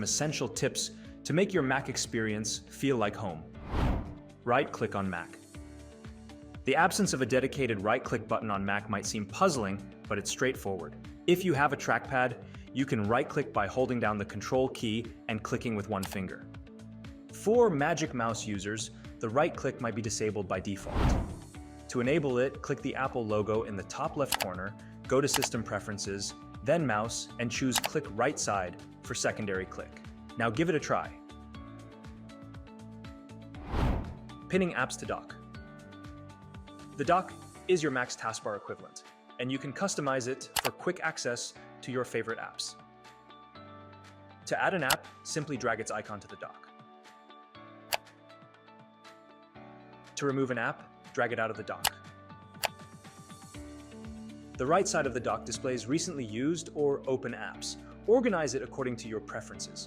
some essential tips to make your Mac experience feel like home. Right-click on Mac. The absence of a dedicated right-click button on Mac might seem puzzling, but it's straightforward. If you have a trackpad, you can right-click by holding down the Control key and clicking with one finger. For Magic Mouse users, the right-click might be disabled by default. To enable it, click the Apple logo in the top left corner, go to System Preferences, then Mouse, and choose Click Right Side for secondary click. Now give it a try. Pinning apps to dock. The dock is your Mac's taskbar equivalent, and you can customize it for quick access to your favorite apps. To add an app, simply drag its icon to the dock. To remove an app, drag it out of the dock. The right side of the dock displays recently used or open apps. Organize it according to your preferences.